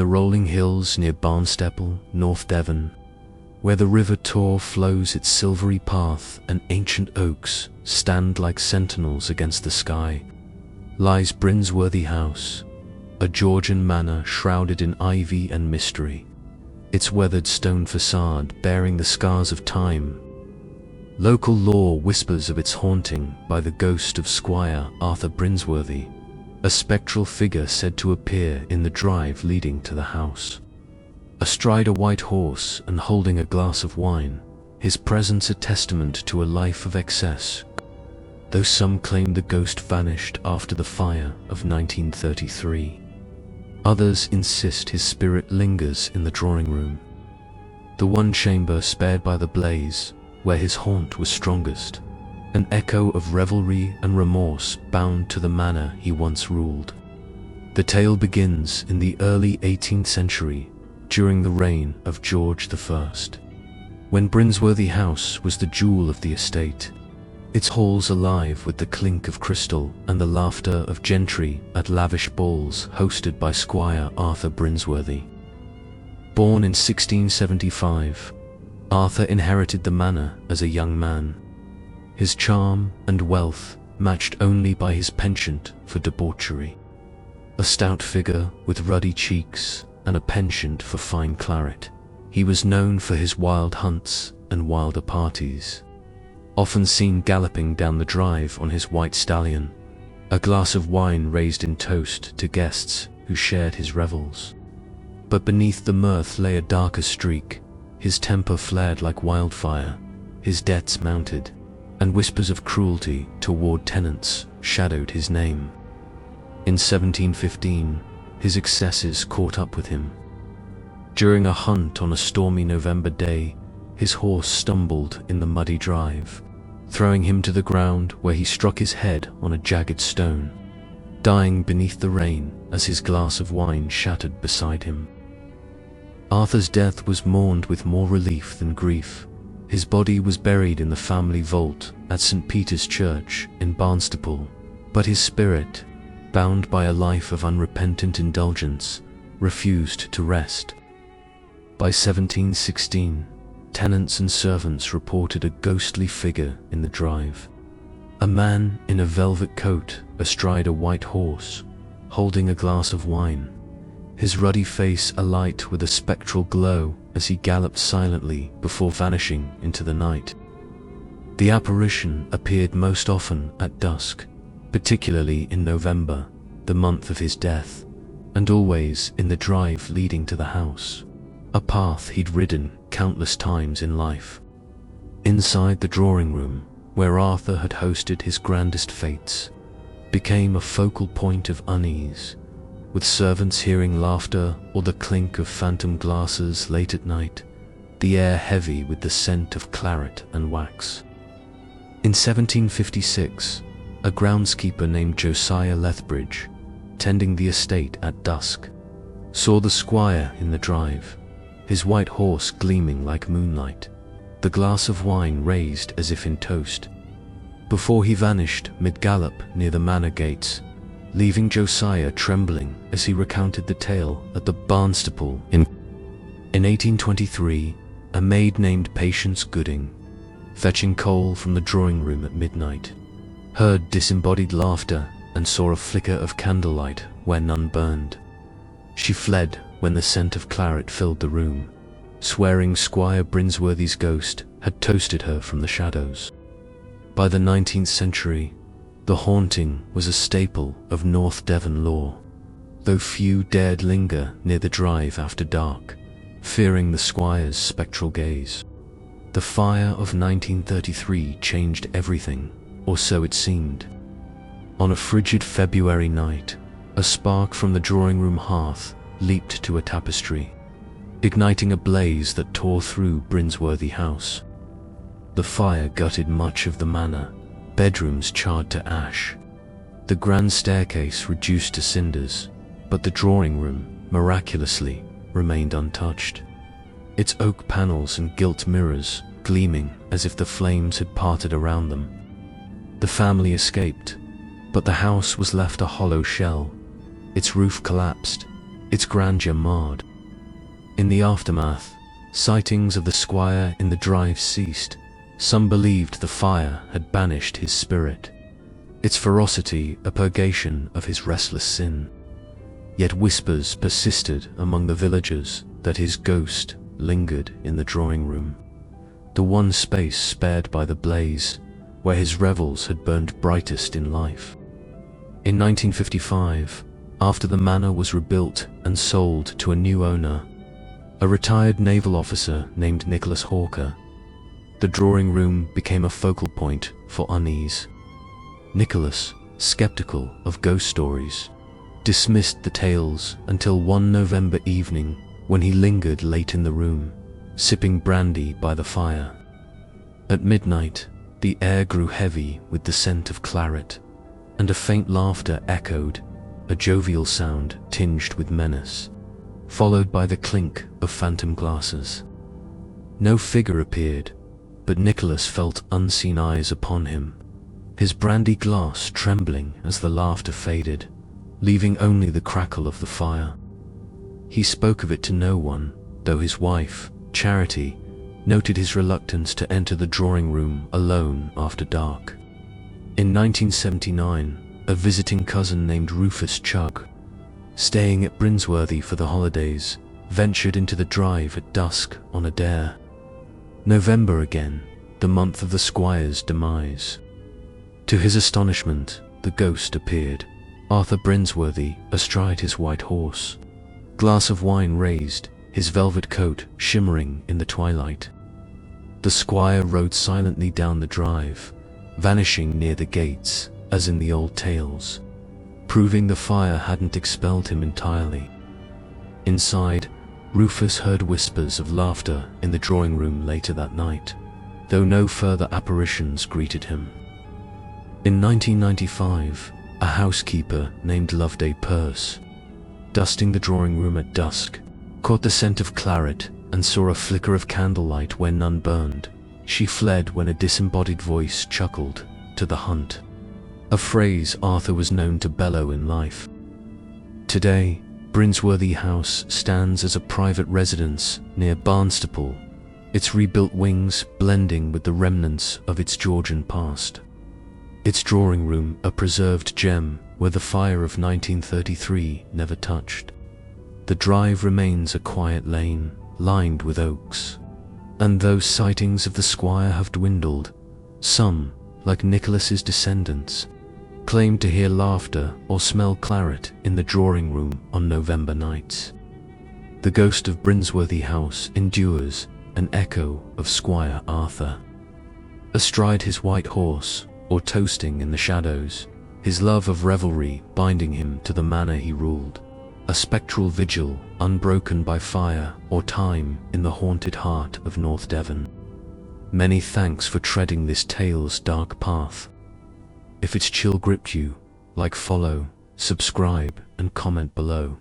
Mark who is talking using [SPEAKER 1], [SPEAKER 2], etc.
[SPEAKER 1] the rolling hills near Barnstaple, North Devon, where the River Tor flows its silvery path and ancient oaks stand like sentinels against the sky, lies Brynsworthy House, a Georgian manor shrouded in ivy and mystery, its weathered stone facade bearing the scars of time. Local lore whispers of its haunting by the ghost of Squire Arthur Brynsworthy, a spectral figure said to appear in the drive leading to the house. Astride a white horse and holding a glass of wine, his presence a testament to a life of excess, though some claim the ghost vanished after the fire of 1933. Others insist his spirit lingers in the drawing room, the one chamber spared by the blaze, where his haunt was strongest, an echo of revelry and remorse bound to the manor he once ruled. The tale begins in the early 18th century, during the reign of George I, when Brynsworthy House was the jewel of the estate, its halls alive with the clink of crystal and the laughter of gentry at lavish balls hosted by Squire Arthur Brynsworthy. Born in 1675, Arthur inherited the manor as a young man, his charm and wealth matched only by his penchant for debauchery. A stout figure with ruddy cheeks and a penchant for fine claret, he was known for his wild hunts and wilder parties, often seen galloping down the drive on his white stallion, a glass of wine raised in toast to guests who shared his revels. But beneath the mirth lay a darker streak. His temper flared like wildfire, his debts mounted, and whispers of cruelty toward tenants shadowed his name. In 1715, his excesses caught up with him. During a hunt on a stormy November day, his horse stumbled in the muddy drive, throwing him to the ground where he struck his head on a jagged stone, dying beneath the rain as his glass of wine shattered beside him. Arthur's death was mourned with more relief than grief. His body was buried in the family vault at St. Peter's Church in Barnstaple, but his spirit, bound by a life of unrepentant indulgence, refused to rest. By 1716, tenants and servants reported a ghostly figure in the drive, a man in a velvet coat astride a white horse, holding a glass of wine, his ruddy face alight with a spectral glow as he galloped silently before vanishing into the night. The apparition appeared most often at dusk, particularly in November, the month of his death, and always in the drive leading to the house, a path he'd ridden countless times in life. Inside the drawing room, where Arthur had hosted his grandest fetes, became a focal point of unease, with servants hearing laughter or the clink of phantom glasses late at night, the air heavy with the scent of claret and wax. In 1756, a groundskeeper named Josiah Lethbridge, tending the estate at dusk, saw the squire in the drive, his white horse gleaming like moonlight, the glass of wine raised as if in toast, before he vanished mid-gallop near the manor gates, leaving Josiah trembling as he recounted the tale at the Barnstaple in 1823, a maid named Patience Gooding, fetching coal from the drawing room at midnight, heard disembodied laughter and saw a flicker of candlelight where none burned. She fled when the scent of claret filled the room, swearing Squire Brynsworthy's ghost had toasted her from the shadows. By the 19th century, the haunting was a staple of North Devon lore, though few dared linger near the drive after dark, fearing the squire's spectral gaze. The fire of 1933 changed everything, or so it seemed. On a frigid February night, a spark from the drawing room hearth leaped to a tapestry, igniting a blaze that tore through Brynsworthy House. The fire gutted much of the manor, bedrooms charred to ash, the grand staircase reduced to cinders, but the drawing room, miraculously, remained untouched, its oak panels and gilt mirrors gleaming as if the flames had parted around them. The family escaped, but the house was left a hollow shell, its roof collapsed, its grandeur marred. In the aftermath, sightings of the squire in the drive ceased. Some believed the fire had banished his spirit, its ferocity a purgation of his restless sin. Yet whispers persisted among the villagers that his ghost lingered in the drawing room, the one space spared by the blaze where his revels had burned brightest in life. In 1955, after the manor was rebuilt and sold to a new owner, a retired naval officer named Nicholas Hawker, the drawing room became a focal point for unease. Nicholas, skeptical of ghost stories, dismissed the tales until one November evening when he lingered late in the room, sipping brandy by the fire. At midnight, the air grew heavy with the scent of claret, and a faint laughter echoed, a jovial sound tinged with menace, followed by the clink of phantom glasses. No figure appeared, but Nicholas felt unseen eyes upon him, his brandy glass trembling as the laughter faded, leaving only the crackle of the fire. He spoke of it to no one, though his wife, Charity, noted his reluctance to enter the drawing room alone after dark. In 1979, a visiting cousin named Rufus Chugg, staying at Brynsworthy for the holidays, ventured into the drive at dusk on a dare. November again, the month of the squire's demise. To his astonishment, the ghost appeared, Arthur Brynsworthy astride his white horse, glass of wine raised, his velvet coat shimmering in the twilight. The squire rode silently down the drive, vanishing near the gates, as in the old tales, proving the fire hadn't expelled him entirely. Inside, Rufus heard whispers of laughter in the drawing room later that night, though no further apparitions greeted him. In 1995, a housekeeper named Loveday Peirce, dusting the drawing room at dusk, caught the scent of claret and saw a flicker of candlelight where none burned. She fled when a disembodied voice chuckled, "To the hunt," a phrase Arthur was known to bellow in life. Today, Brynsworthy House stands as a private residence near Barnstaple, its rebuilt wings blending with the remnants of its Georgian past. Its drawing room a preserved gem where the fire of 1933 never touched. The drive remains a quiet lane, lined with oaks. And though sightings of the squire have dwindled, some, like Nicholas's descendants, claim to hear laughter or smell claret in the drawing room on November nights. The ghost of Brynsworthy House endures, an echo of Squire Arthur. Astride his white horse, or toasting in the shadows, his love of revelry binding him to the manor he ruled, a spectral vigil unbroken by fire or time in the haunted heart of North Devon. Many thanks for treading this tale's dark path. If its chill gripped you, like, follow, subscribe, and comment below.